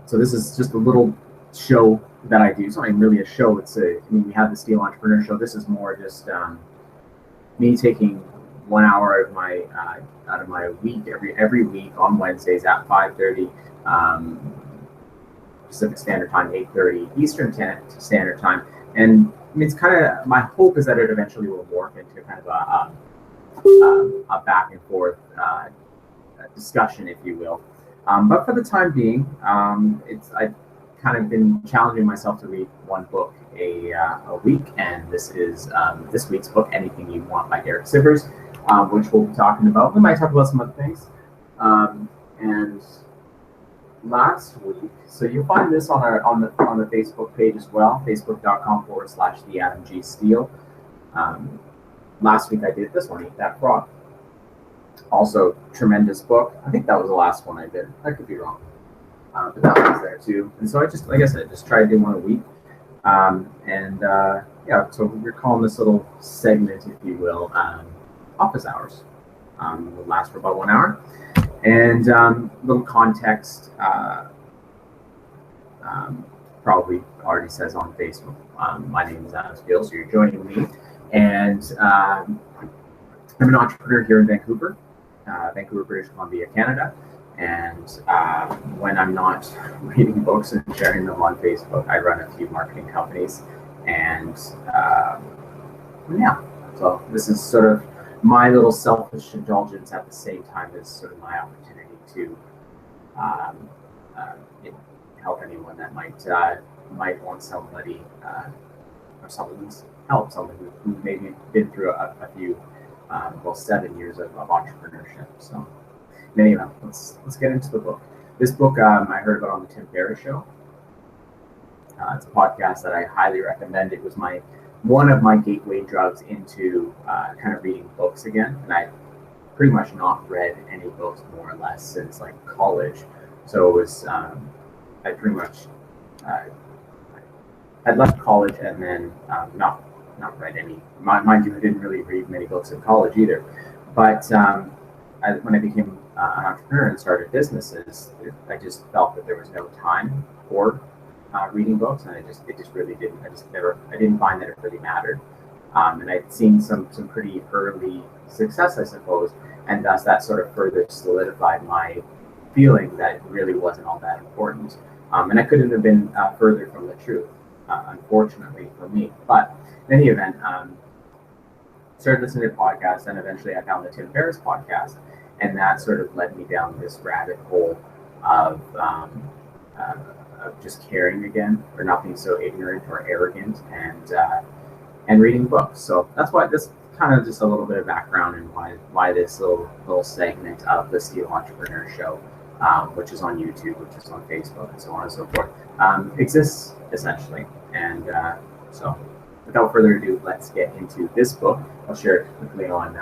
So this is just a little show that I do. It's not even really a show. We have the Steel Entrepreneur Show. This is more just me taking 1 hour out of my week every week on Wednesdays at 5:30 Pacific Standard Time, 8:30 Eastern Standard Time, and it's kind of, my hope is that it eventually will morph into kind of a back and forth discussion, if you will. But for the time being, I've kind of been challenging myself to read one book a week, and this is this week's book, Anything You Want by Derek Sivers, which we'll be talking about. We might talk about some other things. And last week, so you'll find this on the Facebook page as well, facebook.com/the Adam G. Steele. Last week I did this one, Eat That Frog. Also, tremendous book. I think that was the last one I did. I could be wrong. But that one's there too. And so I just, like I said, just try to do one a week. Yeah, so we're calling this little segment, if you will, office hours. Will last for about 1 hour. And little context, probably already says on Facebook. My name is Adam Steele, so you're joining me. And I'm an entrepreneur here in Vancouver, British Columbia, Canada. And when I'm not reading books and sharing them on Facebook, I run a few marketing companies. And yeah, so this is sort of my little selfish indulgence at the same time as sort of my opportunity to help anyone that might want somebody or someone's help, someone who maybe been through a few 7 years of entrepreneurship. So anyway, let's get into the book. This book I heard about on the Tim Ferriss Show. It's a podcast that I highly recommend. It was one of my gateway drugs into kind of reading books again, and I pretty much not read any books more or less since like college. So it was I pretty much I'd left college and then not read any. Mind you, I didn't really read many books in college either. But when I became an entrepreneur and started businesses, I just felt that there was no time for reading books, and it just really didn't. I didn't find that it really mattered. And I'd seen some pretty early success, I suppose, and thus that sort of further solidified my feeling that it really wasn't all that important. And I couldn't have been further from the truth, unfortunately for me. But in any event, started listening to podcasts, and eventually I found the Tim Ferriss podcast, and that sort of led me down this rabbit hole of just caring again, or not being so ignorant or arrogant, and reading books. So that's why this kind of just a little bit of background and why this little segment of the Steel Entrepreneur Show, which is on YouTube, which is on Facebook, and so on and so forth, exists essentially. And so without further ado, let's get into this book. I'll share it quickly on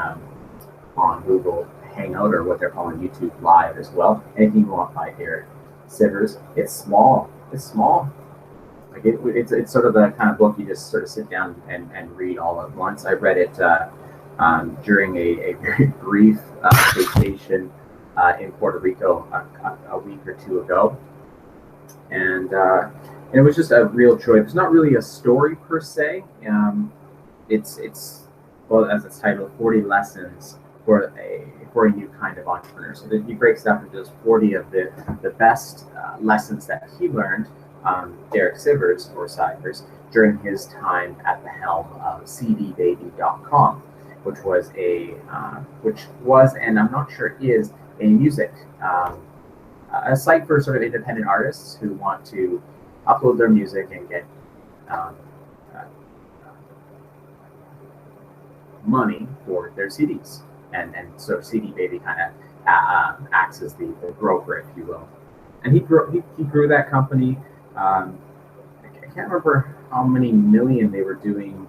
Google Hangout, or what they're calling YouTube Live as well. Anything You Want by Derek Sivers. It's small. Like it's sort of the kind of book you just sort of sit down and read all at once. I read it during a very brief vacation in Puerto Rico a week or two ago, and it was just a real joy. It's not really a story per se. It's well, as it's titled, 40 Lessons for a New Kind of Entrepreneur. So he breaks down into just 40 of the best lessons that he learned, Derek Sivers, or Sivers, during his time at the helm of CDBaby.com, which was, and I'm not sure is, a music, a site for sort of independent artists who want to upload their music and get money for their CDs. And so CD Baby kind of acts as the broker, if you will. And he grew that company. I can't remember how many million they were doing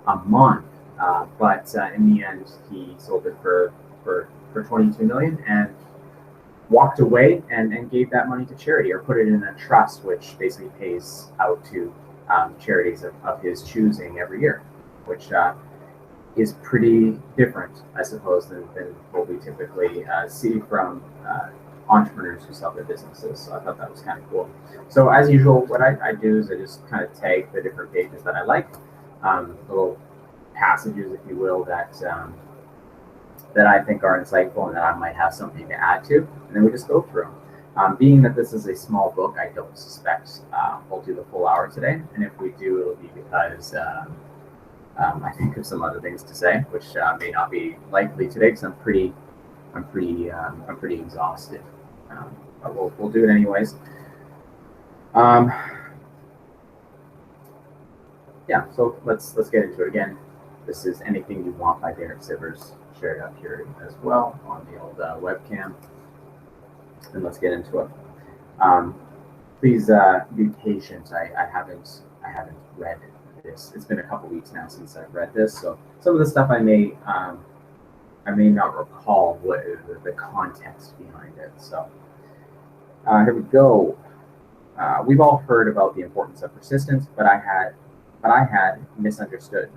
a month, but in the end, he sold it for 22 million and walked away and gave that money to charity, or put it in a trust, which basically pays out to charities of his choosing every year, which is pretty different, I suppose, than what we typically see from entrepreneurs who sell their businesses. So I thought that was kind of cool. So as usual, what I do is I just kind of tag the different pages that I like, little passages, if you will, that I think are insightful and that I might have something to add to, and then we just go through them. Being that this is a small book, I don't suspect we'll do the full hour today, and if we do, it'll be because I think of some other things to say, which may not be likely today because I'm pretty exhausted. But we'll do it anyways. Yeah, so let's get into it again. This is Anything You Want by Derek Sivers, shared up here as well on the old webcam. And let's get into it. Please be patient. I haven't read this. It's been a couple weeks now since I've read this, so some of the stuff I may not recall what the context behind it. So here we go. We've all heard about the importance of persistence, but I had misunderstood.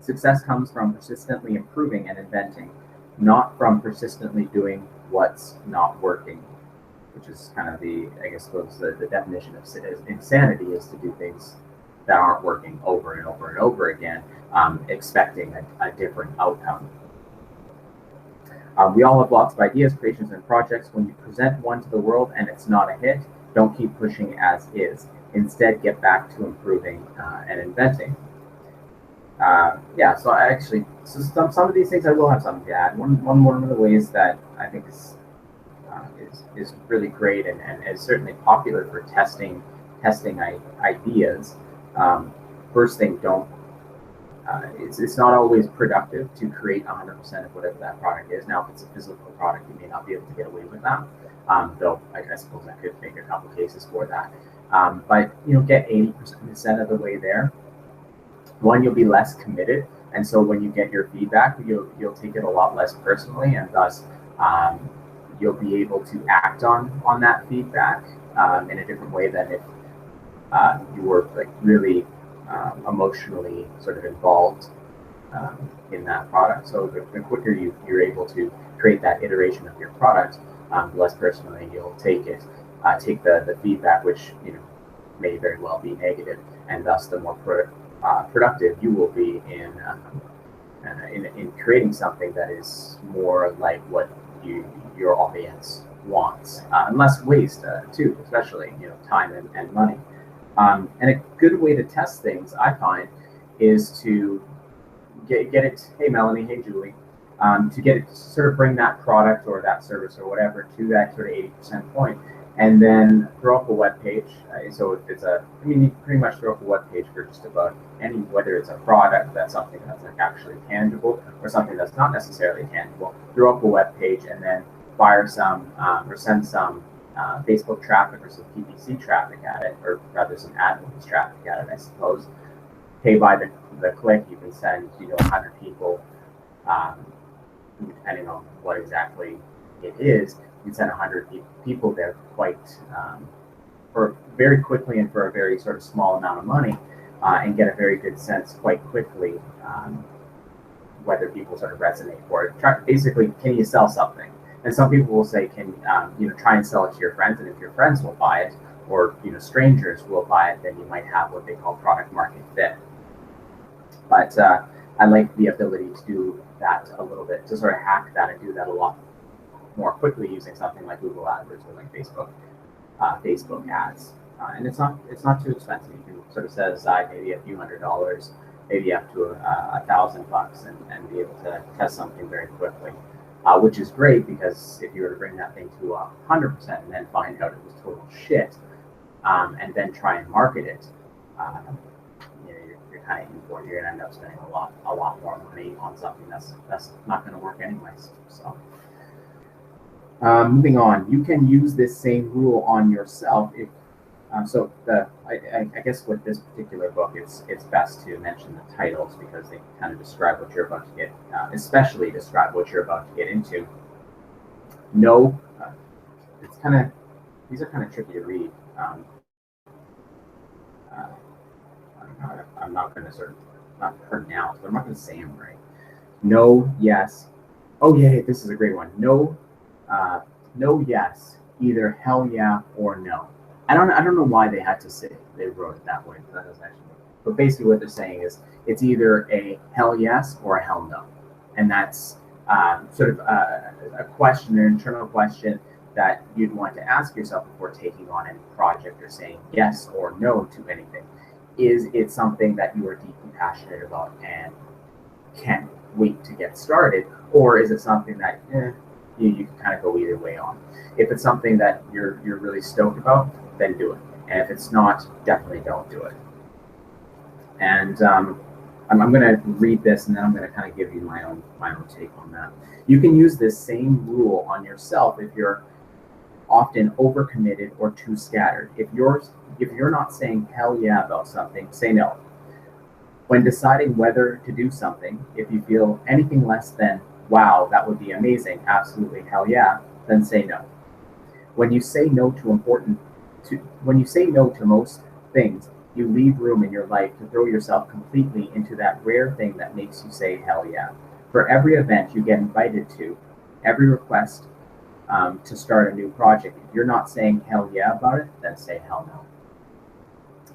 Success comes from persistently improving and inventing, not from persistently doing what's not working, which is kind of the definition of insanity is to do things that aren't working over and over and over again, expecting a different outcome. We all have lots of ideas, creations, and projects. When you present one to the world and it's not a hit, don't keep pushing as is. Instead, get back to improving and inventing. So some of these things I will have something to add. One of the ways that I think is really great and is certainly popular for testing ideas. First thing, it's not always productive to create 100% of whatever that product is. Now, if it's a physical product, you may not be able to get away with that. Though I suppose I could make a couple cases for that. But get 80% of the way there. One, you'll be less committed, and so when you get your feedback, you'll take it a lot less personally, and thus you'll be able to act on that feedback in a different way than if you were like really emotionally sort of involved in that product. So the quicker you're able to create that iteration of your product, the less personally you'll take it. Take the feedback, which may very well be negative, and thus the more productive you will be in creating something that is more like what your audience wants, and less waste too, especially time and money. And a good way to test things, I find, is to get it. Hey Melanie, hey Julie, to get it to sort of bring that product or that service or whatever to that sort of 80% point. And then throw up a web page. So if it's you pretty much throw up a web page for just about whether it's a product that's something that's like actually tangible or something that's not necessarily tangible. Throw up a web page and then fire some or send some Facebook traffic or some PPC traffic at it, or rather some AdWords traffic at it, I suppose. Pay by the click. You can send 100 people, depending on what exactly it is. You can send 100 people there for very quickly and for a very sort of small amount of money, and get a very good sense quite quickly whether people sort of resonate for it. Basically, can you sell something? And some people will say, can try and sell it to your friends, and if your friends will buy it, or strangers will buy it, then you might have what they call product market fit. But I like the ability to do that a little bit, to sort of hack that and do that a lot more quickly using something like Google AdWords or like Facebook ads, and it's not too expensive. You can sort of set aside maybe a few $100s, maybe up to $1,000, and be able to test something very quickly, which is great because if you were to bring that thing to 100% and then find out it was total shit, and then try and market it, you're kind of in for it. You're gonna end up spending a lot more money on something that's not going to work anyways. So. Moving on, you can use this same rule on yourself. If I guess with this particular book, it's best to mention the titles because they kind of describe what you're about to get, especially describe what you're about to get into. No, these are kind of tricky to read. I'm not going to sort of not pronounce, but I'm not going to say them right. No, yes. Oh yeah, this is a great one. No. no yes, either hell yeah or no. I don't know why they wrote it that way, but that doesn't actually. But basically, what they're saying is it's either a hell yes or a hell no, and that's sort of a question, an internal question that you'd want to ask yourself before taking on any project or saying yes or no to anything. Is it something that you are deeply passionate about and can't wait to get started, or is it something that you can kind of go either way on? If it's something that you're really stoked about, then do it. And if it's not, definitely don't do it. And I'm going to read this, and then I'm going to kind of give you my own take on that. You can use this same rule on yourself if you're often overcommitted or too scattered. If you're not saying hell yeah about something, say no. When deciding whether to do something, if you feel anything less than wow, that would be amazing, absolutely hell yeah, then say no. When you say no to most things, you leave room in your life to throw yourself completely into that rare thing that makes you say hell yeah. For every event you get invited to, every request to start a new project, if you're not saying hell yeah about it, then say hell no.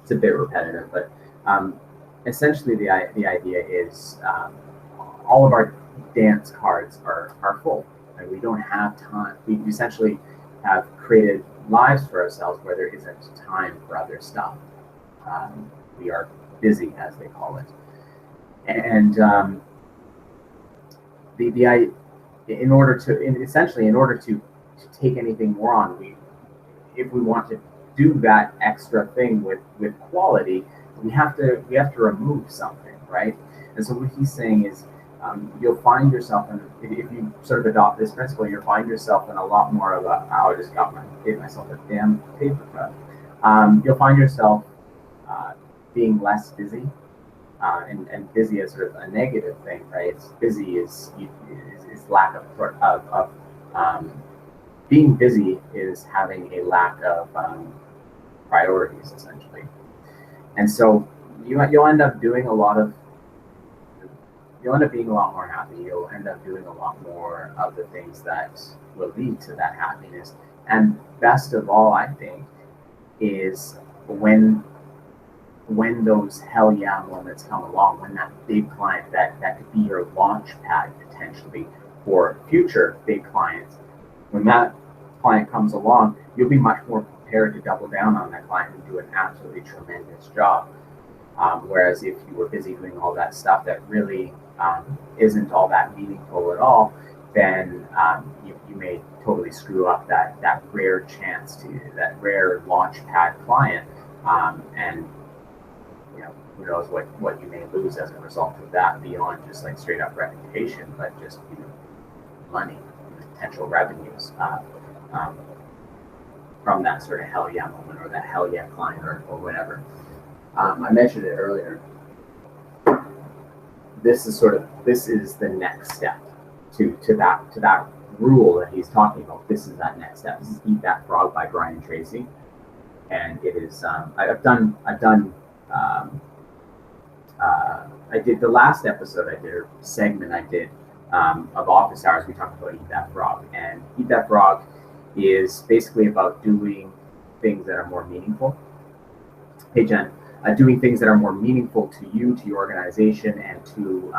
It's a bit repetitive, but essentially the idea is all of our dance cards are full, and we don't have time. We essentially have created lives for ourselves where there isn't time for other stuff. We are busy, as they call it, and in order to take anything more on, if we want to do that extra thing with quality, we have to remove something, right? And so what he's saying is, you'll find yourself if you sort of adopt this principle, you'll find yourself in a lot more of a, oh, I just gave myself a damn paper cut. You'll find yourself being less busy, and busy is sort of a negative thing, right? It's busy is lack of being busy is having a lack of priorities, essentially. And so you'll end up being a lot more happy. You'll end up doing a lot more of the things that will lead to that happiness. And best of all, I think, is when those hell yeah moments come along, when that big client that could be your launch pad potentially for future big clients, when that client comes along, you'll be much more prepared to double down on that client and do an absolutely tremendous job. Whereas if you were busy doing all that stuff that really isn't all that meaningful at all, then you may totally screw up that rare chance that rare launch pad client, and who knows what you may lose as a result of that, beyond just like straight up reputation, but just money, potential revenues from that sort of hell yeah moment or that hell yeah client or whatever. I mentioned it earlier. This is the next step to that rule that he's talking about. This is that next step. This is Eat That Frog by Brian Tracy, and it is. I did the last episode I did, or segment I did of Office Hours. We talked about Eat That Frog, and Eat That Frog is basically about doing things that are more meaningful. Hey Jen. Doing things that are more meaningful to you, to your organization, and to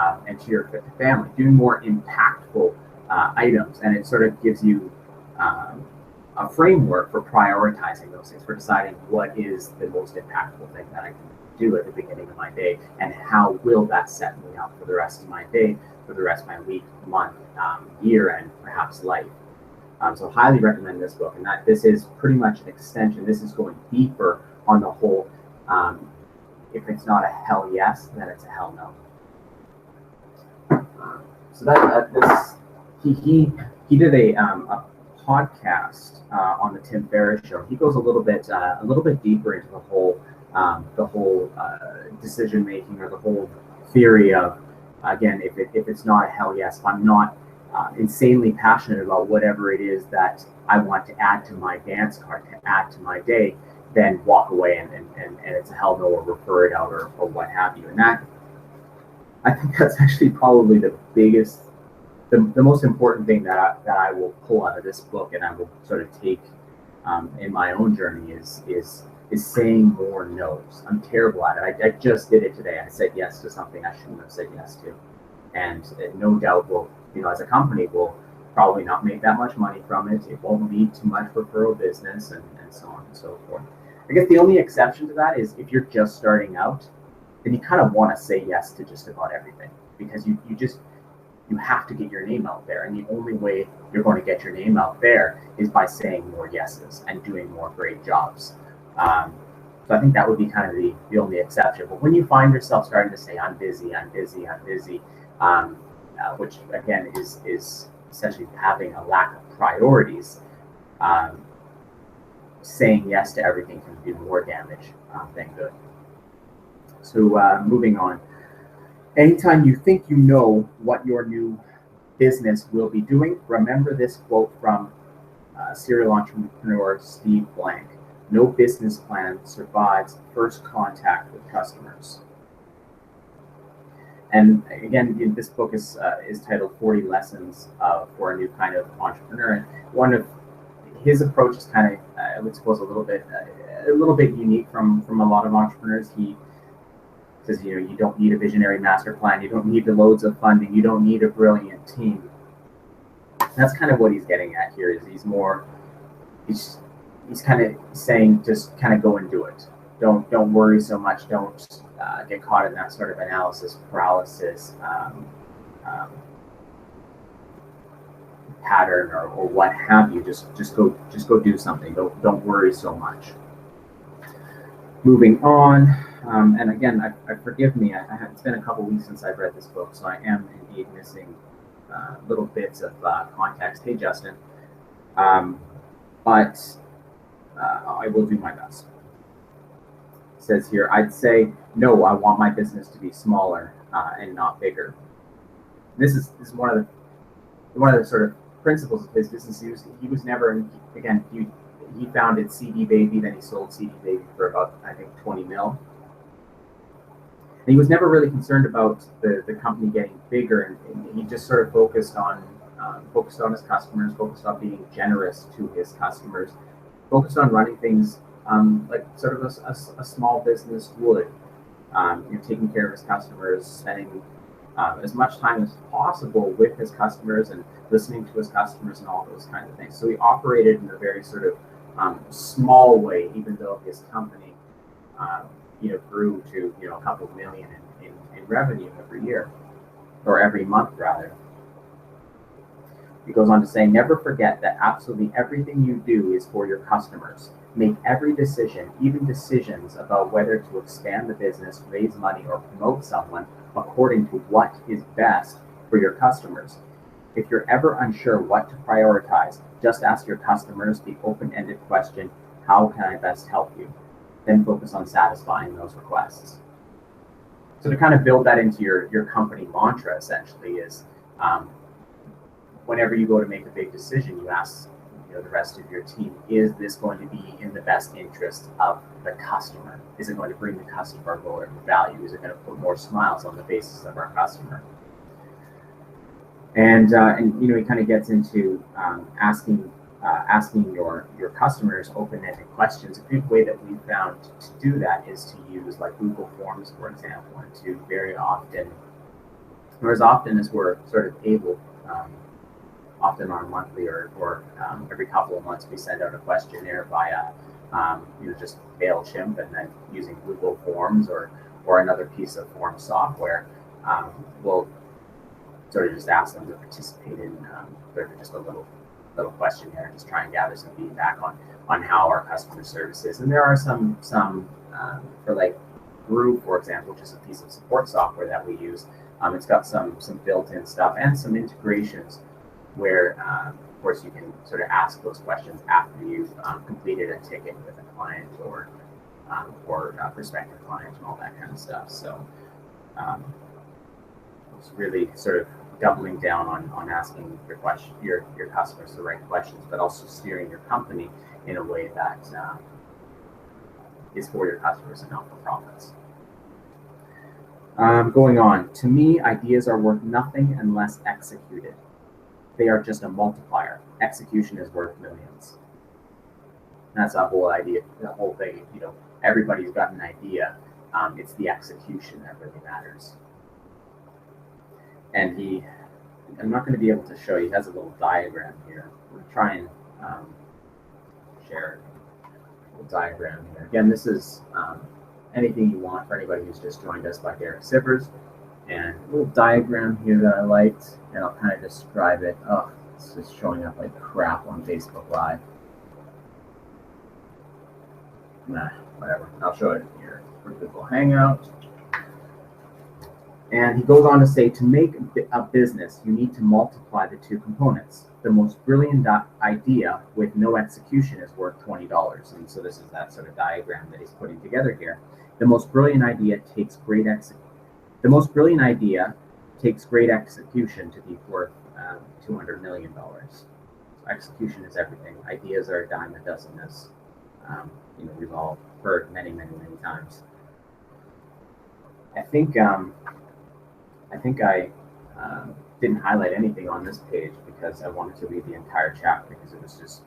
your family, doing more impactful items, and it sort of gives you a framework for prioritizing those things, for deciding what is the most impactful thing that I can do at the beginning of my day, and how will that set me up for the rest of my day, for the rest of my week, month, year, and perhaps life. So highly recommend this book, and that this is pretty much an extension. This is going deeper on the whole. If it's not a hell yes, then it's a hell no. So he did a podcast on the Tim Ferriss show. He goes a little bit deeper into the whole decision making, or the whole theory of, again, if it's not a hell yes, if I'm not insanely passionate about whatever it is that I want to add to my dance card, to add to my day, then walk away and it's a hell no, or refer it out, or what have you. And that, I think that's actually probably the biggest the most important thing that I will pull out of this book and I will sort of take in my own journey is saying more no's. I'm terrible at it. I just did it today. I said yes to something I shouldn't have said yes to, and no doubt will, as a company, will probably not make that much money from it. It won't lead to much referral business, and so on and so forth. I guess the only exception to that is if you're just starting out, then you kind of want to say yes to just about everything, because you have to get your name out there. And the only way you're going to get your name out there is by saying more yeses and doing more great jobs. So I think that would be kind of the only exception. But when you find yourself starting to say, I'm busy, which again is essentially having a lack of priorities, saying yes to everything can do more damage than good. So moving on. Anytime you think you know what your new business will be doing, remember this quote from serial entrepreneur Steve Blank. No business plan survives first contact with customers. And again, this book is titled 40 Lessons for a New Kind of Entrepreneur. And one of his approach is kind of, I would suppose, a little bit unique from a lot of entrepreneurs. He says, you don't need a visionary master plan. You don't need the loads of funding. You don't need a brilliant team. And that's kind of what he's getting at here. Is he's kind of saying, just kind of go and do it. Don't worry so much. Don't get caught in that sort of analysis paralysis pattern or what have you. Just go do something. Don't worry so much. Moving on. And again, I forgive me. It's been a couple weeks since I've read this book, so I am indeed missing little bits of context. Hey, Justin. But I will do my best. It says here, I'd say, no, I want my business to be smaller and not bigger. This is one of the sort of principles of his business. He was never, again, he founded CD Baby, then he sold CD Baby for about, I think, 20 mil. And he was never really concerned about the company getting bigger, and he just sort of focused on his customers, focused on being generous to his customers, focused on running things like sort of a small business would, taking care of his customers, spending as much time as possible with his customers and listening to his customers and all those kinds of things. So he operated in a very sort of small way, even though his company grew to a couple million in revenue every year, or every month rather. He goes on to say, never forget that absolutely everything you do is for your customers. Make every decision, even decisions about whether to expand the business, raise money, or promote someone, according to what is best for your customers. If you're ever unsure what to prioritize, just ask your customers the open-ended question, how can I best help you? Then focus on satisfying those requests. So to kind of build that into your company mantra, essentially, is whenever you go to make a big decision, you ask the rest of your team, is this going to be in the best interest of the customer? Is it going to bring the customer more value? Is it going to put more smiles on the faces of our customer? And he kind of gets into asking your customers open-ended questions. A good way that we've found to do that is to use like Google Forms, for example, and to very often, or as often as we're sort of able, often on a monthly or every couple of months, we send out a questionnaire via just MailChimp, and then using Google Forms or another piece of form software, we'll sort of just ask them to participate in just a little questionnaire, just try and gather some feedback on how our customer service is. And there are some for like Brew, for example, which is a piece of support software that we use. It's got some built-in stuff and some integrations where, of course, you can sort of ask those questions after you've completed a ticket with a client or a prospective client and all that kind of stuff. So it's really sort of doubling down on asking your customers the right questions, but also steering your company in a way that is for your customers and not for profits. Going on, to me, ideas are worth nothing unless executed. they are just a multiplier. Execution is worth millions. That's the whole idea, the whole thing. Everybody's got an idea. It's the execution that really matters. And I'm not going to be able to show you. He has a little diagram here. We'll try and share a little diagram here. Again, this is anything you want for anybody who's just joined us by Derek Sivers. And a little diagram here that I liked, and I'll kind of describe it. Oh, it's just showing up like crap on Facebook Live. Nah, whatever. I'll show it here for Google Hangout. And he goes on to say, to make a business, you need to multiply the two components. The most brilliant idea with no execution is worth $20. And so this is that sort of diagram that he's putting together here. The most brilliant idea takes great execution to be worth $200 million. So execution is everything. Ideas are a dime a dozen, as we've all heard many, many, many times. I think I didn't highlight anything on this page because I wanted to read the entire chapter because it was just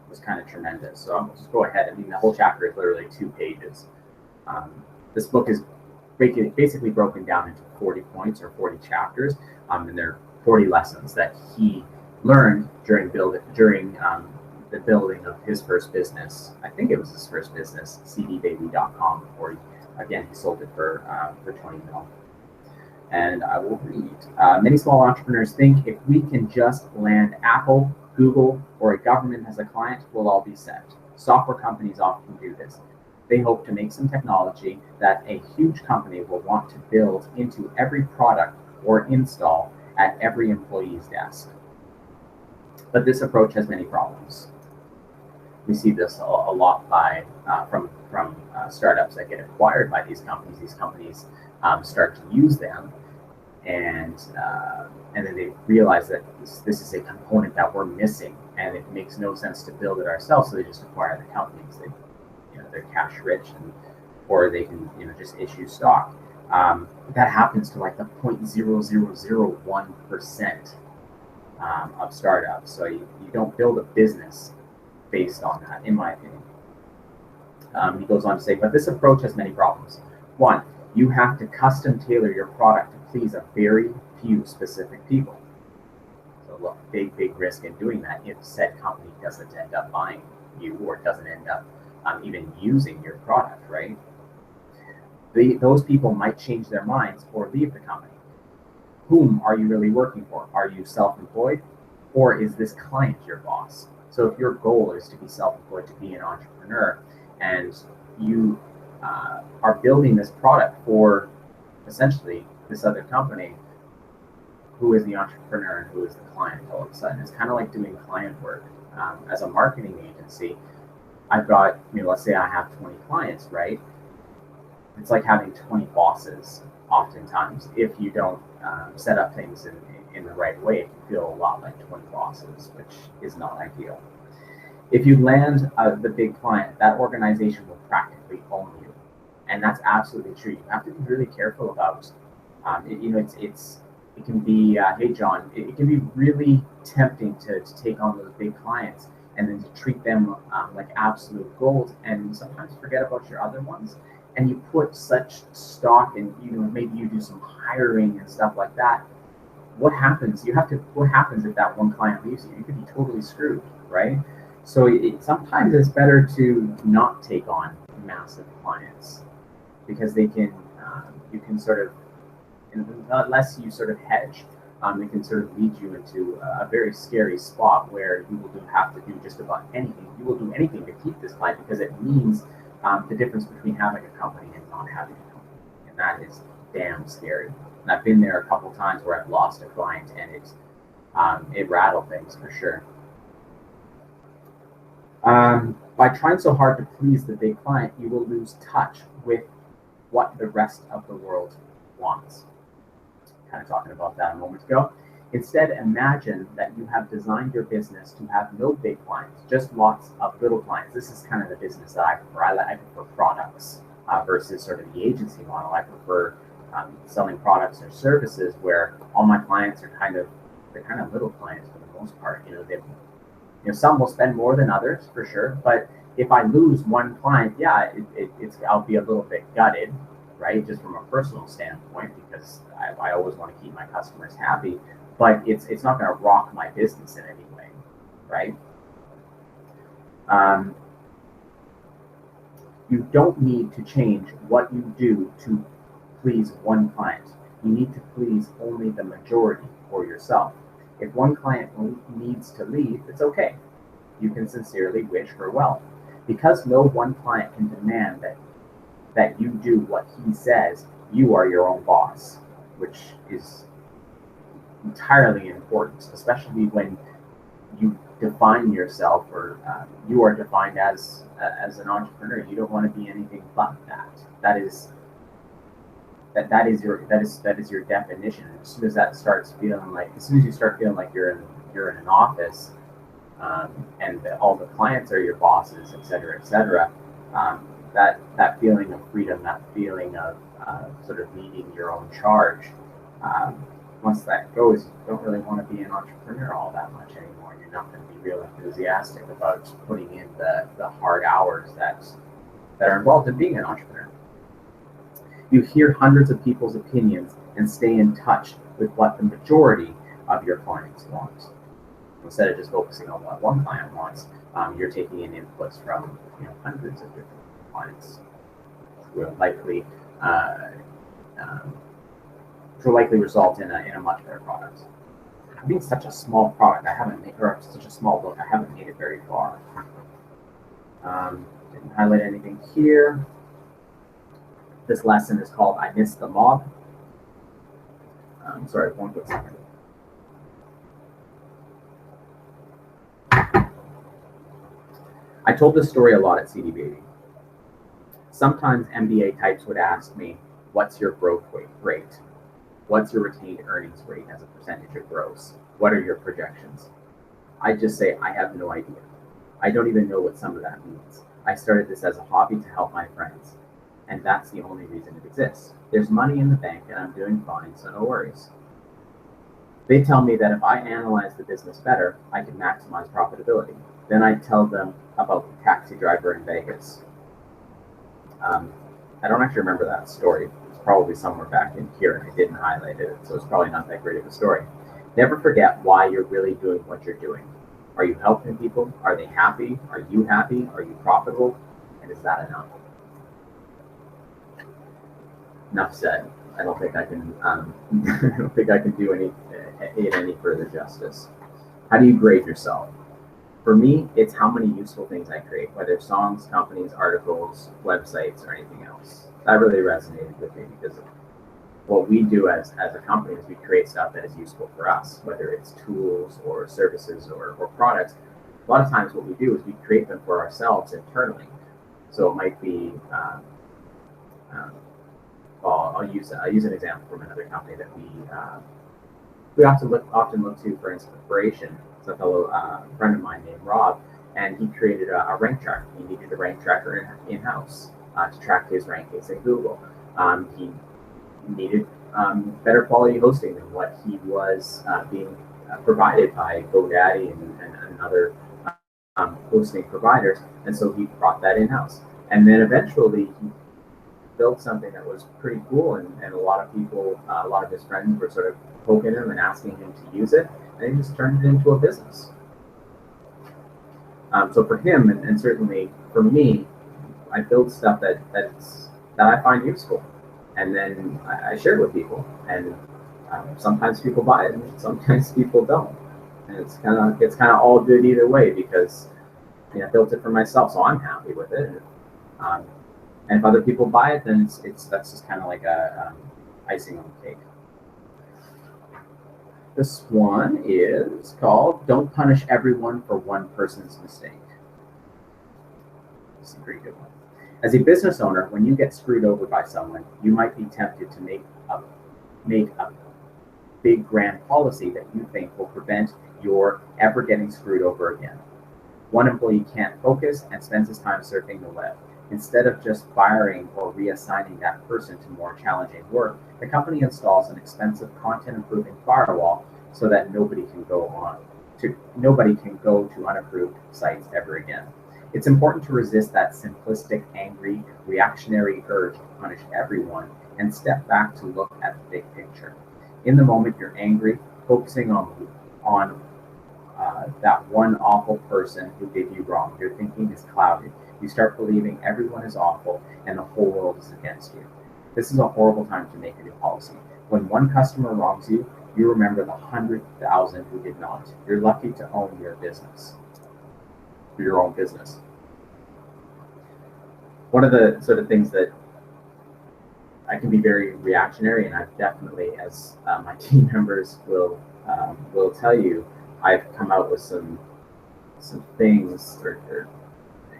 was kind of tremendous. So I'll just go ahead. I mean, the whole chapter is literally 2 pages. This book is basically broken down into 40 points or 40 chapters, and there are 40 lessons that he learned during the building of his first business. I think it was his first business, cdbaby.com, before he sold it for 20 mil. And I will read. Many small entrepreneurs think if we can just land Apple, Google, or a government as a client, we'll all be set. Software companies often do this. They hope to make some technology that a huge company will want to build into every product or install at every employee's desk. But this approach has many problems. We see this a lot from startups that get acquired by these companies. These companies start to use them, and then they realize that this is a component that we're missing, and it makes no sense to build it ourselves. So they just acquire the companies. They're cash rich, or they can just issue stock. That happens to like the 0.0001% of startups. So you don't build a business based on that, in my opinion. He goes on to say, but this approach has many problems. 1, you have to custom tailor your product to please a very few specific people. So look, big risk in doing that if said company doesn't end up buying you or doesn't end up even using your product, right? Those people might change their minds or leave the company. Whom are you really working for? Are you self-employed, or is this client your boss? So if your goal is to be self-employed, to be an entrepreneur, and you are building this product for essentially this other company, who is the entrepreneur and who is the client all of a sudden? It's kind of like doing client work. As a marketing agency, I've got, let's say I have 20 clients, right? It's like having 20 bosses oftentimes. If you don't set up things in the right way, it can feel a lot like 20 bosses, which is not ideal. If you land the big client, that organization will practically own you. And that's absolutely true. You have to be really careful about, it can be, hey John, it can be really tempting to take on those big clients and then to treat them like absolute gold, and sometimes forget about your other ones. And you put such stock in, maybe you do some hiring and stuff like that. What happens? What happens if that one client leaves you? You could be totally screwed, right? So sometimes it's better to not take on massive clients because they can, you can sort of, unless you sort of hedge, it can sort of lead you into a very scary spot where you will have to do just about anything. You will do anything to keep this client because it means the difference between having a company and not having a company. And that is damn scary. And I've been there a couple times where I've lost a client, and it rattled things for sure. By trying so hard to please the big client, you will lose touch with what the rest of the world wants. Kind of talking about that a moment ago. Instead, imagine that you have designed your business to have no big clients, just lots of little clients. This is kind of the business that I prefer. I prefer products versus sort of the agency model. I prefer selling products or services where all my clients are kind of they're kind of little clients for the most part. Some will spend more than others for sure, but if I lose one client, yeah, I'll be a little bit gutted, right? Just from a personal standpoint, because I always want to keep my customers happy, but it's not going to rock my business in any way, right? You don't need to change what you do to please one client. You need to please only the majority or yourself. If one client needs to leave, it's okay. You can sincerely wish her well. Because no one client can demand that you do what he says, you are your own boss, which is entirely important, especially when you define yourself, or you are defined as an entrepreneur. You don't want to be anything but that. That is your definition. As soon as you start feeling like you're in an office, and all the clients are your bosses, et cetera, that feeling of freedom, that feeling of sort of needing your own charge, once that goes, you don't really want to be an entrepreneur all that much anymore. You're not going to be real enthusiastic about putting in the hard hours that are involved in being an entrepreneur. You hear hundreds of people's opinions and stay in touch with what the majority of your clients want. Instead of just focusing on what one client wants, you're taking in inputs from hundreds of different clients. Will likely result in a much better product. Being such a small product, such a small book, I haven't made it very far. Didn't highlight anything here. This lesson is called "I Missed the Mob." Sorry, one quick second. I told this story a lot at CD Baby. Sometimes MBA types would ask me, "What's your growth rate? What's your retained earnings rate as a percentage of gross? What are your projections?" I just say, I have no idea. I don't even know what some of that means. I started this as a hobby to help my friends, and that's the only reason it exists. There's money in the bank and I'm doing fine, so no worries. They tell me that if I analyze the business better, I can maximize profitability. Then I tell them about the taxi driver in Vegas. I don't actually remember that story. It's probably somewhere back in here, and I didn't highlight it, so it's probably not that great of a story. Never forget why you're really doing what you're doing. Are you helping people? Are they happy? Are you happy? Are you profitable? And is that enough? Enough said. I don't think I can. I don't think I can do any further justice. How do you grade yourself? For me, it's how many useful things I create, whether songs, companies, articles, websites, or anything else. That really resonated with me because what we do as a company is we create stuff that is useful for us, whether it's tools or services or products. A lot of times what we do is we create them for ourselves internally. So it might be, I'll use an example from another company that we often look to for inspiration. It's a fellow friend of mine named Rob, and he created a rank tracker. He needed a rank tracker in-house to track his rankings in Google. He needed better quality hosting than what he was being provided by GoDaddy and other hosting providers, and so he brought that in-house. And then eventually he built something that was pretty cool, and a lot of people, a lot of his friends were sort of poking him and asking him to use it, and he just turned it into a business. So for him, and certainly for me, I build stuff that I find useful, and then I share it with people, and sometimes people buy it, and sometimes people don't, and it's kind of all good either way, because I built it for myself, so I'm happy with it. And if other people buy it, then that's just kind of like a icing on the cake. This one is called "Don't Punish Everyone for One Person's Mistake." This is a pretty good one. As a business owner, when you get screwed over by someone, you might be tempted to make a big grand policy that you think will prevent your ever getting screwed over again. One employee can't focus and spends his time surfing the web. Instead of just firing or reassigning that person to more challenging work, the company installs an expensive content-improving firewall so that nobody can go to unapproved sites ever again. It's important to resist that simplistic, angry, reactionary urge to punish everyone and step back to look at the big picture. In the moment you're angry, focusing on that one awful person who did you wrong, your thinking is clouded. You start believing everyone is awful and the whole world is against you. This is a horrible time to make a new policy. When one customer wrongs you, you remember the 100,000 who did not. You're lucky to own your business, your own business. One of the sort of things that I can be very reactionary, and I've definitely, as my team members will tell you, I've come out with some things or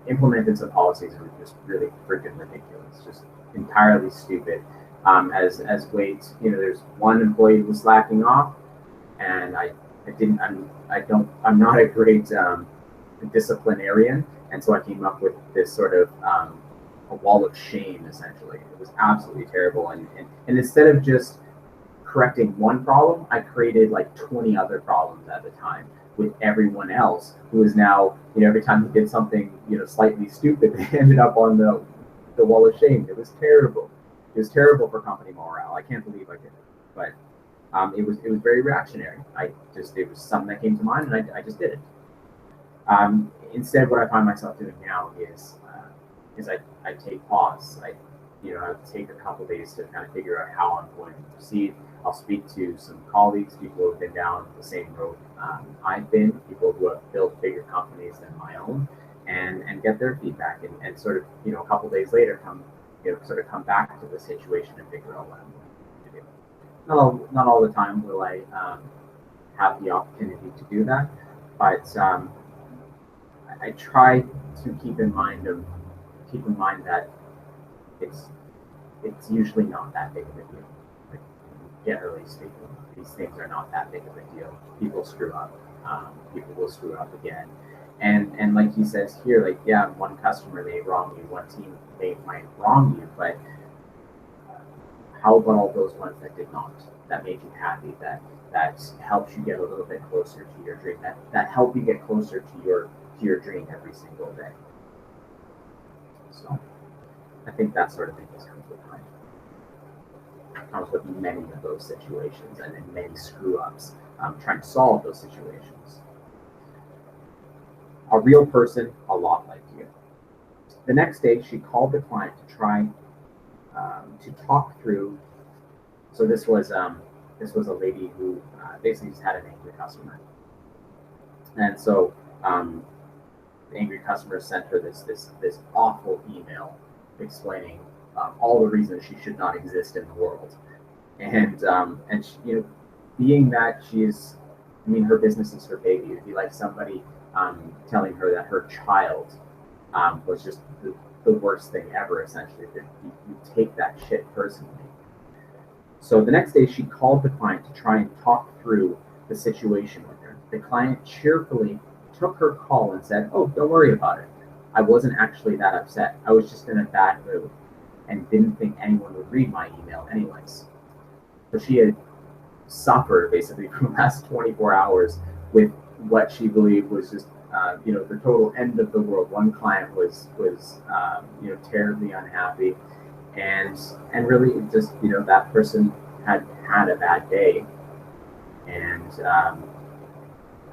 implemented some policies that were just really freaking ridiculous, just entirely stupid. As weights, there's one employee who was slacking off, and I'm not a great disciplinarian, and so I came up with this sort of a wall of shame. Essentially, it was absolutely terrible, and instead of just correcting one problem, I created like 20 other problems at the time with everyone else who is now, every time they did something, slightly stupid, they ended up on the wall of shame. It was terrible. It was terrible for company morale. I can't believe I did it, but it was very reactionary. It was something that came to mind, and I just did it. Instead, what I find myself doing now is I take pause. I take a couple days to kind of figure out how I'm going to proceed. I'll speak to some colleagues, people who have been down the same road I've been, people who have built bigger companies than my own, and get their feedback, and sort of, a couple days later come back to the situation and figure out what I'm going to do. Not all the time will I have the opportunity to do that, but I try to keep in mind that it's usually not that big of a deal. Like, generally speaking, these things are not that big of a deal. People screw up. People will screw up again. And like he says here, like, yeah, one customer may wrong you, one team might wrong you, but how about all those ones that did not? That made you happy, that helps you get a little bit closer to your dream, that help you get closer to your dream every single day. So I think that sort of thing just comes with time. Comes with many of those situations and then many screw ups trying to solve those situations. A real person, a lot like you. The next day, she called the client to try to talk through. So this was a lady who basically just had an angry customer, and so the angry customer sent her this awful email explaining all the reasons she should not exist in the world, and she, being that her business is her baby. It'd be like somebody telling her that her child was just the worst thing ever. Essentially, that you take that shit personally. So the next day, she called the client to try and talk through the situation with her. The client cheerfully took her call and said, "Oh, don't worry about it. I wasn't actually that upset. I was just in a bad mood and didn't think anyone would read my email anyways." So she had suffered basically for the last 24 hours with what she believed was just the total end of the world. One client was terribly unhappy, and really just that person had a bad day, and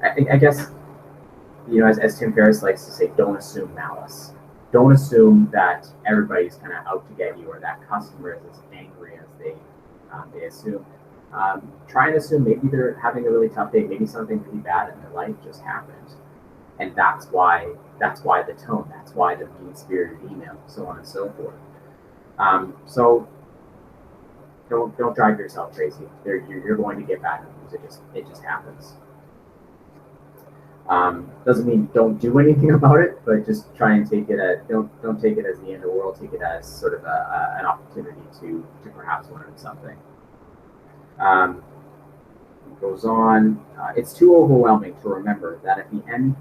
I guess as Tim Ferriss likes to say, don't assume malice. Don't assume that everybody's kind of out to get you or that customer is as angry as they assume. Try and assume maybe they're having a really tough day, maybe something really bad in their life just happened, and that's why the tone, that's why the mean-spirited email, so on and so forth. So don't drive yourself crazy. You're going to get bad news. It just happens. Doesn't mean don't do anything about it, but just try and take it don't take it as the end of the world. Take it as sort of an opportunity to perhaps learn something. It goes on. It's too overwhelming to remember that at the end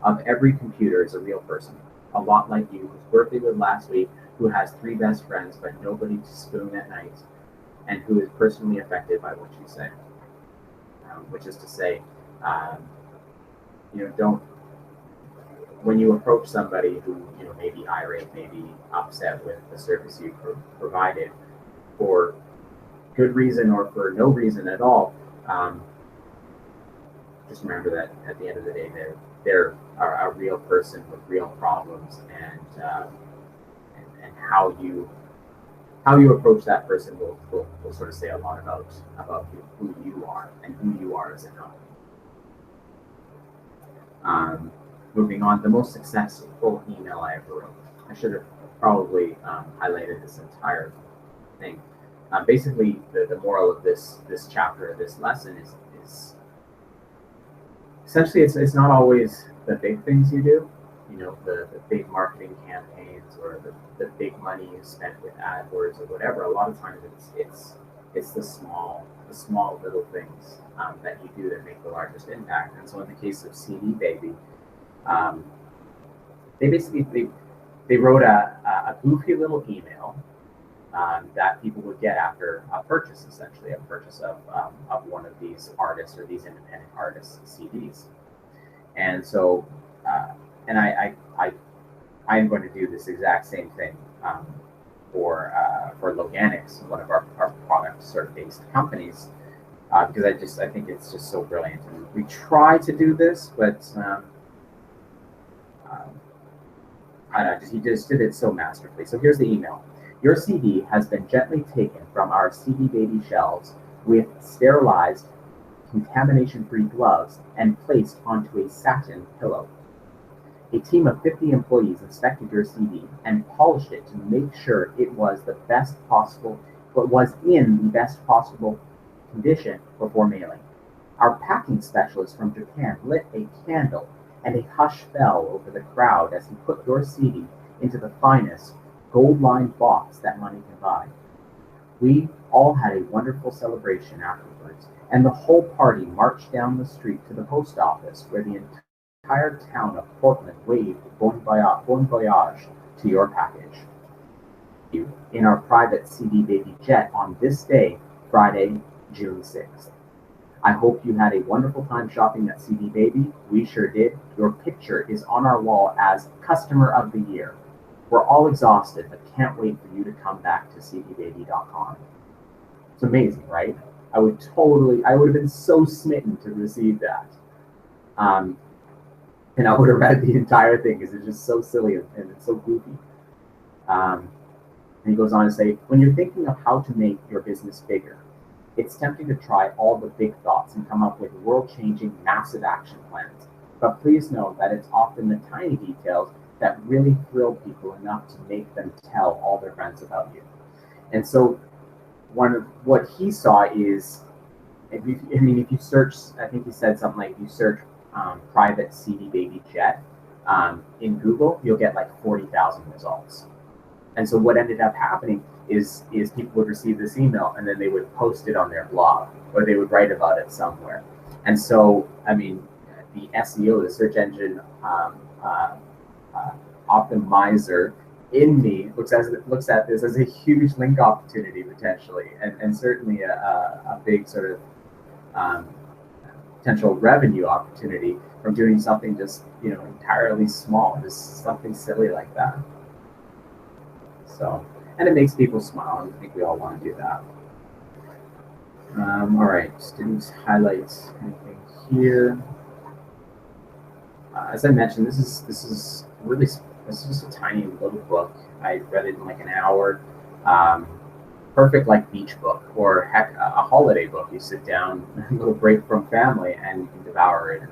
of every computer is a real person, a lot like you, whose birthday was last week, who has 3 best friends but nobody to spoon at night, and who is personally affected by what you say. which is to say, um, don't, when you approach somebody who may be irate, may be upset with the service you provided for good reason or for no reason at all, just remember that at the end of the day, they're a real person with real problems, and how you approach that person will sort of say a lot about who you are and who you are as a company. Moving on, the most successful email I ever wrote. I should have probably highlighted this entire thing. Basically, the moral of this chapter, this lesson is essentially it's not always the big things you do, the big marketing campaigns or the big money you spent with AdWords or whatever. A lot of times it's the small little things that you do that make the largest impact. And so in the case of CD Baby, they wrote a goofy little email that people would get after a purchase, essentially a purchase of one of these artists or these independent artists' CDs. And so, and I'm going to do this exact same thing for Loganics, one of our product sort of based companies, because I think it's just so brilliant. And we try to do this, but I don't know, he just did it so masterfully. So here's the email. Your CD has been gently taken from our CD Baby shelves with sterilized, contamination-free gloves and placed onto a satin pillow. A team of 50 employees inspected your CD and polished it to make sure it was in the best possible condition before mailing. Our packing specialist from Japan lit a candle, and a hush fell over the crowd as he put your CD into the finest, gold-lined box that money can buy. We all had a wonderful celebration afterwards, and the whole party marched down the street to the post office, where the entire town of Portland waved bon voyage to your package. In our private CD Baby jet on this day, Friday, June 6th. I hope you had a wonderful time shopping at CD Baby. We sure did. Your picture is on our wall as Customer of the Year. We're all exhausted, but can't wait for you to come back to cdbaby.com. It's amazing, right? I would have been so smitten to receive that. And I would have read the entire thing because it's just so silly and it's so goofy. And he goes on to say, when you're thinking of how to make your business bigger, it's tempting to try all the big thoughts and come up with world-changing, massive action plans. But please know that it's often the tiny details that really thrill people enough to make them tell all their friends about you. And so what he saw is, if you search, I think he said something like, you search private CD Baby jet in Google, you'll get like 40,000 results. And so what ended up happening is people would receive this email and then they would post it on their blog or they would write about it somewhere. And so, the SEO, the search engine optimizer in me looks at this as a huge link opportunity potentially, and certainly a big sort of potential revenue opportunity from doing something just entirely small, just something silly like that. So, and it makes people smile, and I think we all want to do that. All right, didn't highlight anything here. As I mentioned, this is just a tiny little book. I read it in like an hour. Perfect like beach book, or heck, a holiday book. You sit down, a little break from family, and you can devour it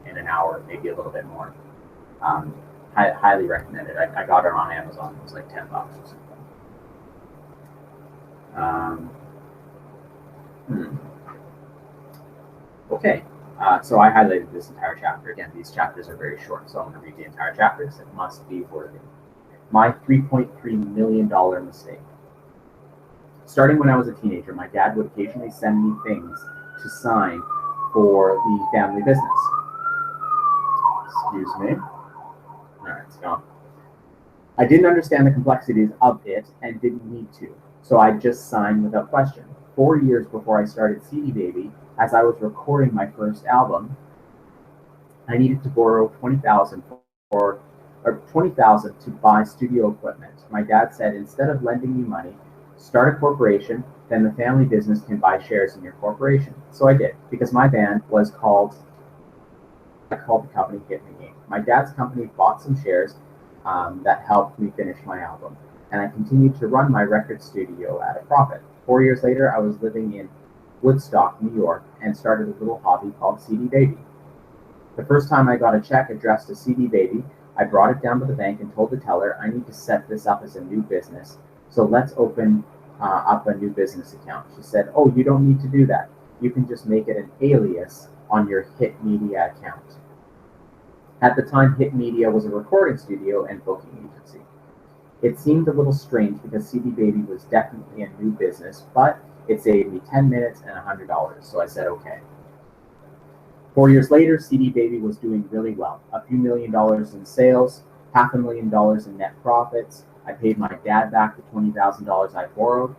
in an hour, maybe a little bit more. Highly recommend it. I got it on Amazon. It was like $10 or something. Okay. So I highlighted this entire chapter. Again, these chapters are very short, so I'm going to read the entire chapter because it must be worthy. My $3.3 million mistake. Starting when I was a teenager, my dad would occasionally send me things to sign for the family business. Excuse me. All right, it's gone. I didn't understand the complexities of it and didn't need to, so I just signed without question. 4 years before I started CD Baby, as I was recording my first album, I needed to borrow $20,000 to buy studio equipment. My dad said, instead of lending me money, start a corporation, then the family business can buy shares in your corporation. So I did, because my band was called, I called the company Hit Me Game. My dad's company bought some shares that helped me finish my album, and I continued to run my record studio at a profit. 4 years later, I was living in Woodstock, New York, and started a little hobby called CD Baby. The first time I got a check addressed to CD Baby, I brought it down to the bank and told the teller, I need to set this up as a new business, so let's open up a new business account. She said, oh, you don't need to do that. You can just make it an alias on your Hit Media account. At the time, Hit Media was a recording studio and booking agency. It seemed a little strange because CD Baby was definitely a new business, but it saved me 10 minutes and $100, so I said okay. 4 years later, CD Baby was doing really well. A few $1,000,000 in sales, $500,000 in net profits. I paid my dad back the $20,000 I borrowed.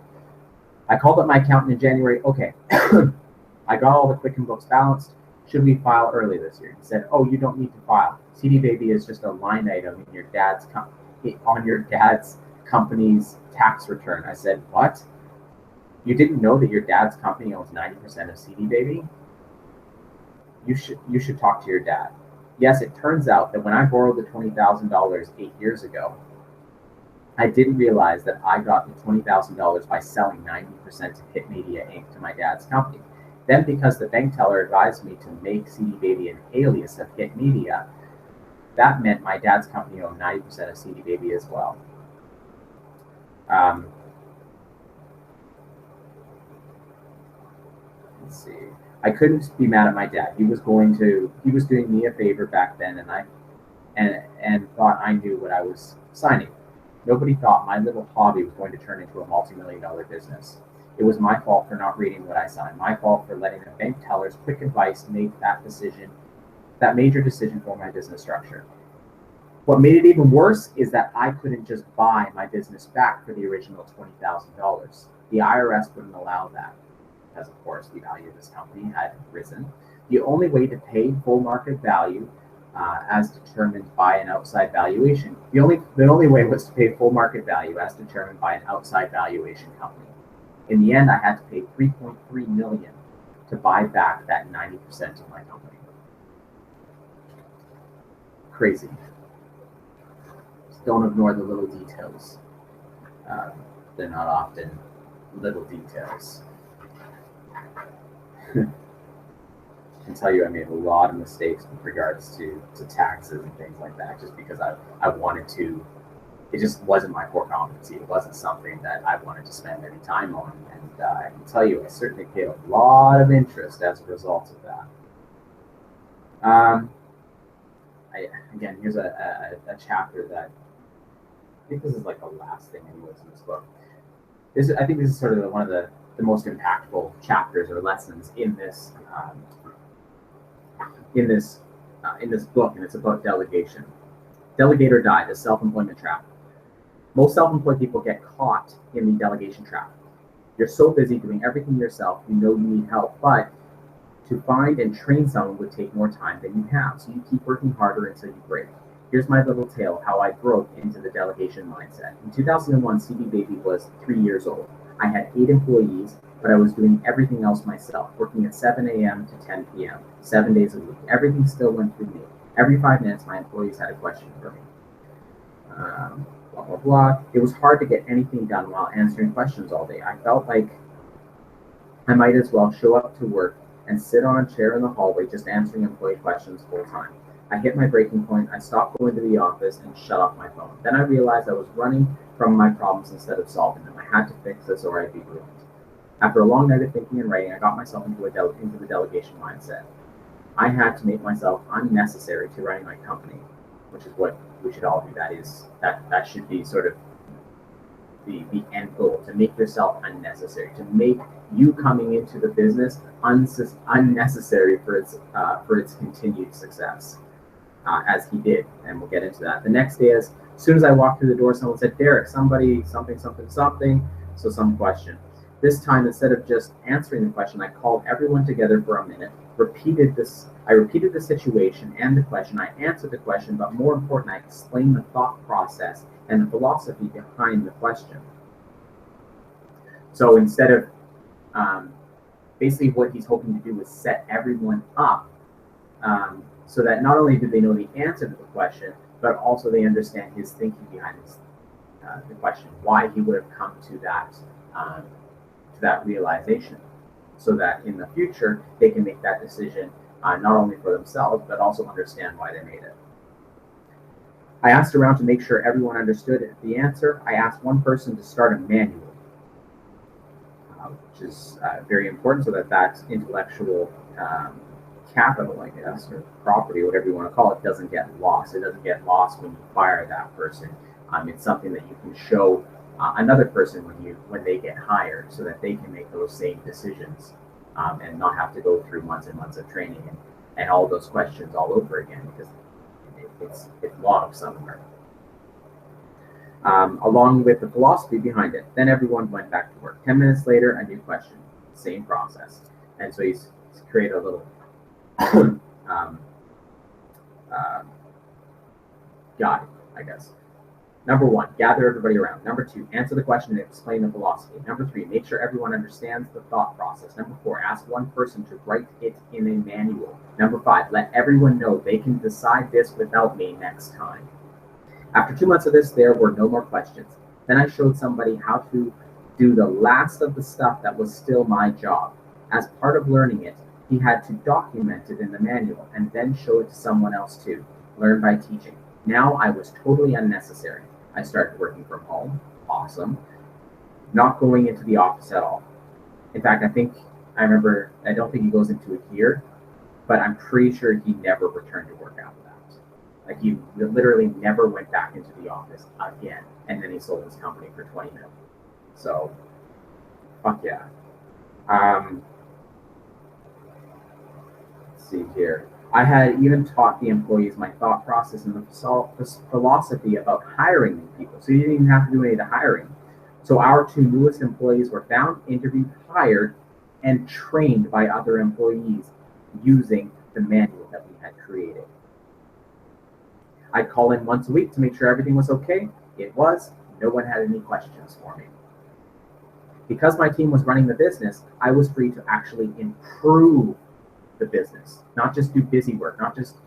I called up my accountant in January. Okay, I got all the Quicken books balanced. Should we file early this year? He said, oh, you don't need to file. CD Baby is just a line item in your dad's on your dad's company's tax return. I said, what? You didn't know that your dad's company owns 90% of CD Baby? You should talk to your dad. Yes, it turns out that when I borrowed the $20,000 8 years ago, I didn't realize that I got the $20,000 by selling 90% of Hit Media Inc. to my dad's company. Then, because the bank teller advised me to make CD Baby an alias of Hit Media, that meant my dad's company owned 90% of CD Baby as well. Let's see. I couldn't be mad at my dad. He was doing me a favor back then, and thought I knew what I was signing. Nobody thought my little hobby was going to turn into a multi-million-dollar business. It was my fault for not reading what I signed. My fault for letting the bank teller's quick advice make that major decision for my business structure. What made it even worse is that I couldn't just buy my business back for the original $20,000. The IRS wouldn't allow that, because of course the value of this company had risen. The only way to pay full market value, as determined by an outside valuation, the only way was to pay full market value as determined by an outside valuation company. In the end, I had to pay $3.3 million to buy back that 90% of my company. Crazy. Just don't ignore the little details. They're not often little details. I can tell you I made a lot of mistakes with regards to taxes and things like that, just because I wanted to. It just wasn't my core competency. It wasn't something that I wanted to spend any time on. And I can tell you, I certainly paid a lot of interest as a result of that. Again, here's a chapter that I think this is like the last thing anyways in this book. I think this is sort of one of the most impactful chapters or lessons in this book, and it's about delegation. Delegate or die, the self-employment trap. Most self-employed people get caught in the delegation trap. You're so busy doing everything yourself, you know you need help, but to find and train someone would take more time than you have, so you keep working harder until you break. Here's my little tale of how I broke into the delegation mindset. In 2001, CD Baby was 3 years old. I had 8 employees, but I was doing everything else myself, working at 7 a.m. to 10 p.m., 7 days a week. Everything still went through me. Every 5 minutes, my employees had a question for me. Blah, blah, blah. It was hard to get anything done while answering questions all day. I felt like I might as well show up to work and sit on a chair in the hallway just answering employee questions full time. I hit my breaking point. I stopped going to the office and shut off my phone. Then I realized I was running from my problems instead of solving them. I had to fix this or I'd be ruined. After a long night of thinking and writing, I got myself into the delegation mindset. I had to make myself unnecessary to running my company, which is what we should all do. That should be sort of the end goal, to make yourself unnecessary, to make you coming into the business unnecessary for its continued success, as he did, and we'll get into that. The next day, as soon as I walked through the door, someone said, Derek, somebody, something, so some question. This time, instead of just answering the question, I called everyone together for a minute, I repeated the situation and the question. I answered the question, but more important, I explained the thought process and the philosophy behind the question. So instead of basically what he's hoping to do is set everyone up so that not only do they know the answer to the question, but also they understand his thinking behind the question, why he would have come to that realization, so that in the future they can make that decision not only for themselves, but also understand why they made it. I asked around to make sure everyone understood the answer. I asked one person to start a manual, which is very important, so that intellectual capital, I guess, or property, whatever you want to call it, doesn't get lost. It doesn't get lost when you fire that person. It's something that you can show another person when they get hired, so that they can make those same decisions and not have to go through months and months of training and all those questions all over again, because it's logged somewhere. Along with the philosophy behind it. Then everyone went back to work. 10 minutes later, a new question, same process. And so he's created a little guide, I guess. Number 1, gather everybody around. Number 2, answer the question and explain the philosophy. Number 3, make sure everyone understands the thought process. Number 4, ask one person to write it in a manual. Number 5, let everyone know they can decide this without me next time. After 2 months of this, there were no more questions. Then I showed somebody how to do the last of the stuff that was still my job. As part of learning it, he had to document it in the manual and then show it to someone else too. Learn by teaching. Now I was totally unnecessary. I started working from home. Awesome. Not going into the office at all. In fact, I don't think he goes into it here, but I'm pretty sure he never returned to work after that. Like, he literally never went back into the office again. And then he sold his company for $20 million. So, fuck yeah. Let's see here. I had even taught the employees my thought process and the philosophy about hiring new people. So you didn't even have to do any of the hiring. So our 2 newest employees were found, interviewed, hired, and trained by other employees using the manual that we had created. I'd call in once a week to make sure everything was okay. It was. No one had any questions for me. Because my team was running the business, I was free to actually improve the business, not just do busy work, not just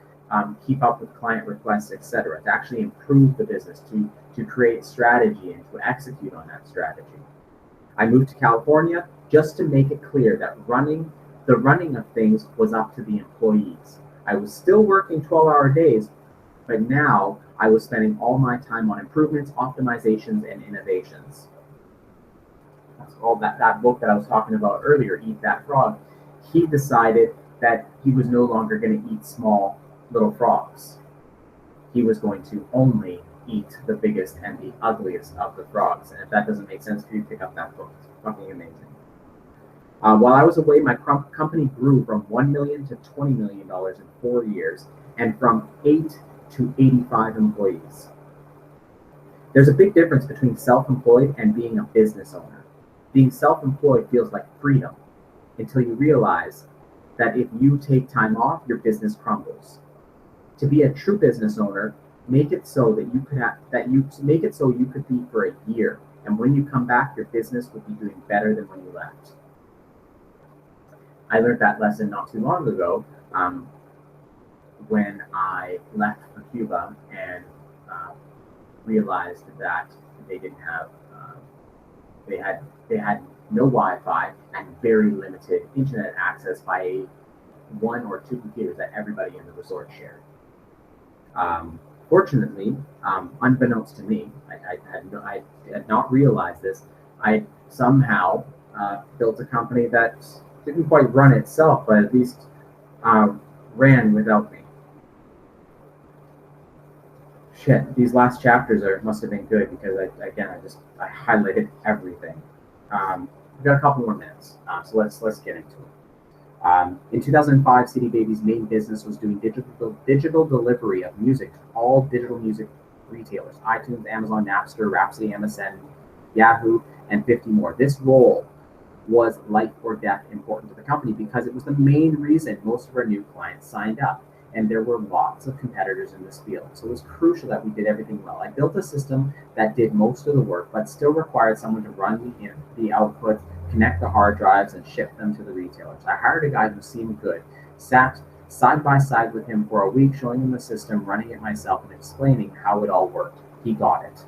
keep up with client requests, etc. To actually improve the business, to create strategy and to execute on that strategy. I moved to California just to make it clear that the running of things was up to the employees. I was still working 12-hour days, but now I was spending all my time on improvements, optimizations, and innovations. That's all that book that I was talking about earlier, Eat That Frog. He decided that he was no longer going to eat small little frogs. He was going to only eat the biggest and the ugliest of the frogs. And if that doesn't make sense to you, pick up that book. It's fucking amazing. While I was away, my company grew from $1 million to $20 million in 4 years, and from 8 to 85 employees. There's a big difference between self-employed and being a business owner. Being self-employed feels like freedom until you realize that if you take time off, your business crumbles. To be a true business owner, make it so that you could be for a year, and when you come back, your business will be doing better than when you left. I learned that lesson not too long ago when I left for Cuba and realized that they didn't have they had no Wi-Fi and very limited internet access by 1 or 2 computers that everybody in the resort shared. Fortunately, unbeknownst to me, I had not realized this. I somehow built a company that didn't quite run itself, but at least ran without me. Shit, these last chapters must have been good because I highlighted everything. We've got a couple more minutes, so let's get into it. In 2005, CD Baby's main business was doing digital delivery of music to all digital music retailers: iTunes, Amazon, Napster, Rhapsody, MSN, Yahoo, and 50 more. This role was life or death important to the company, because it was the main reason most of our new clients signed up. And there were lots of competitors in this field. So it was crucial that we did everything well. I built a system that did most of the work, but still required someone to run the output, connect the hard drives, and ship them to the retailers. I hired a guy who seemed good, sat side by side with him for a week, showing him the system, running it myself, and explaining how it all worked. He got it.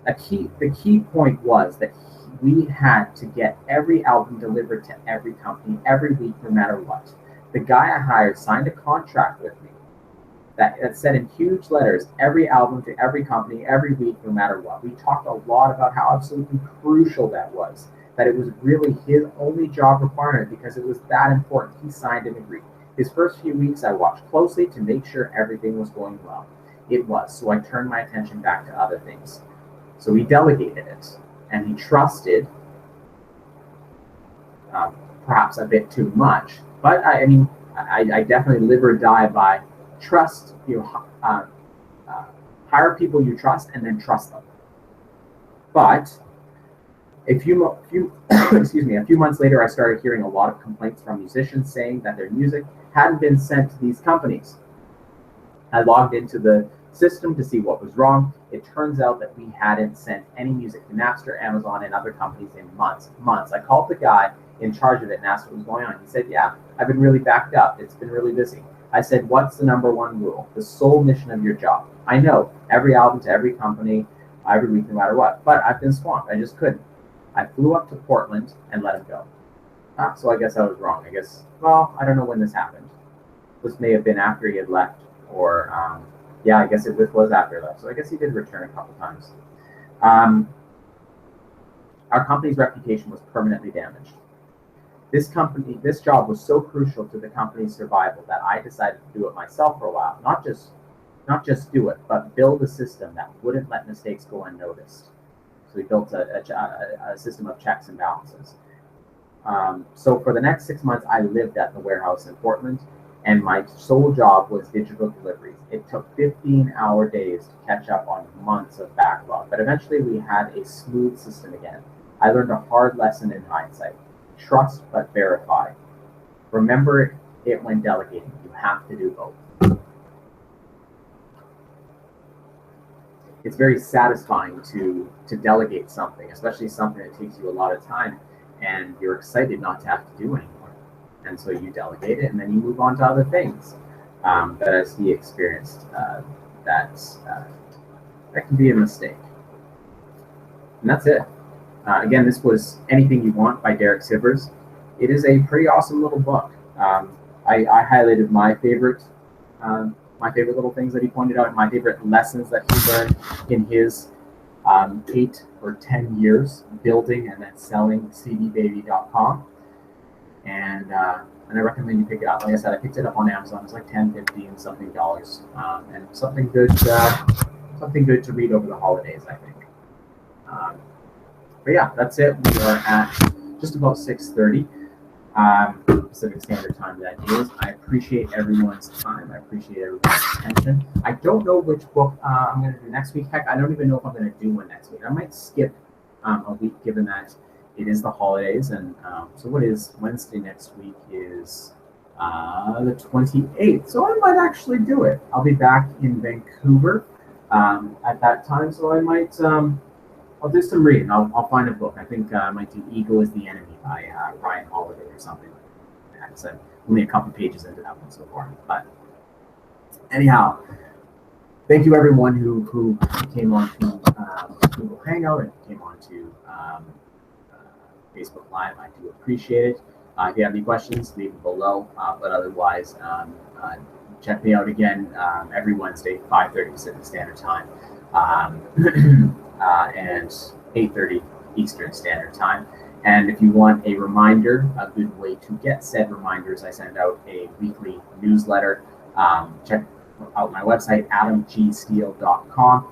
The key point was that we had to get every album delivered to every company every week, no matter what. The guy I hired signed a contract with me that said in huge letters, every album to every company every week, no matter what. We talked a lot about how absolutely crucial that was, that it was really his only job requirement because it was that important. He signed and agreed. His first few weeks, I watched closely to make sure everything was going well. It was, so I turned my attention back to other things. So we delegated it, and he trusted, perhaps a bit too much. But I definitely live or die by trust. Hire people you trust, and then trust them. But a few months later, I started hearing a lot of complaints from musicians saying that their music hadn't been sent to these companies. I logged into the system to see what was wrong. It turns out that we hadn't sent any music to Napster, Amazon, and other companies in months. I called the guy in charge of it and asked what was going on. He said, yeah, I've been really backed up. It's been really busy. I said, what's the number one rule? The sole mission of your job. I know every album to every company, every week, no matter what, but I've been swamped. I just couldn't. I flew up to Portland and let him go. So I guess I was wrong. I don't know when this happened. This may have been after he had left, or I guess it was after that. So I guess he did return a couple times. Our company's reputation was permanently damaged. This job was so crucial to the company's survival that I decided to do it myself for a while. Not just do it, but build a system that wouldn't let mistakes go unnoticed. So we built a system of checks and balances. So for the next 6 months, I lived at the warehouse in Portland, and my sole job was digital deliveries. It took 15-hour days to catch up on months of backlog, but eventually we had a smooth system again. I learned a hard lesson in hindsight. Trust but verify. Remember it when delegating. You have to do both. It's very satisfying to delegate something, especially something that takes you a lot of time, and you're excited not to have to do anymore. And so you delegate it, and then you move on to other things. But as he experienced, that can be a mistake. And that's it. Again, this was Anything You Want by Derek Sivers. It is a pretty awesome little book. I highlighted my favorite little things that he pointed out, my favorite lessons that he learned in his 8 or 10 years building and then selling cdbaby.com. And I recommend you pick it up. Like I said, I picked it up on Amazon. It's like $10, $15 and something dollars, and something good to read over the holidays, I think. But yeah, that's it. We are at just about 6:30 Pacific Standard Time. That is. I appreciate everyone's time. I appreciate everyone's attention. I don't know which book I'm going to do next week. Heck, I don't even know if I'm going to do one next week. I might skip a week, given that it is the holidays. And so what is Wednesday next week is the 28th. So I might actually do it. I'll be back in Vancouver at that time. So I might... I'll do some reading. I'll find a book. I think I might do Ego is the Enemy by Ryan Holiday or something like that. So only a couple pages into that one so far. But anyhow, thank you everyone who came on to Google Hangout and came on to Facebook Live. I do appreciate it. If you have any questions, leave them below. But otherwise, check me out again every Wednesday, 5:30 Pacific Standard Time. And 8:30 Eastern Standard Time. And if you want a reminder, a good way to get said reminders, I send out a weekly newsletter. Check out my website, adamgsteele.com.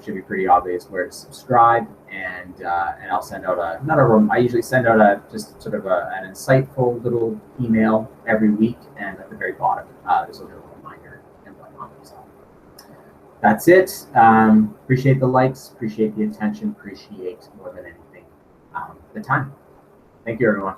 Should be pretty obvious where to subscribe, and I'll send out I usually send out just sort of an insightful little email every week, and at the very bottom there's a little reminder and whatnot. So that's it. Appreciate the likes, appreciate the attention, appreciate more than anything the time. Thank you, everyone.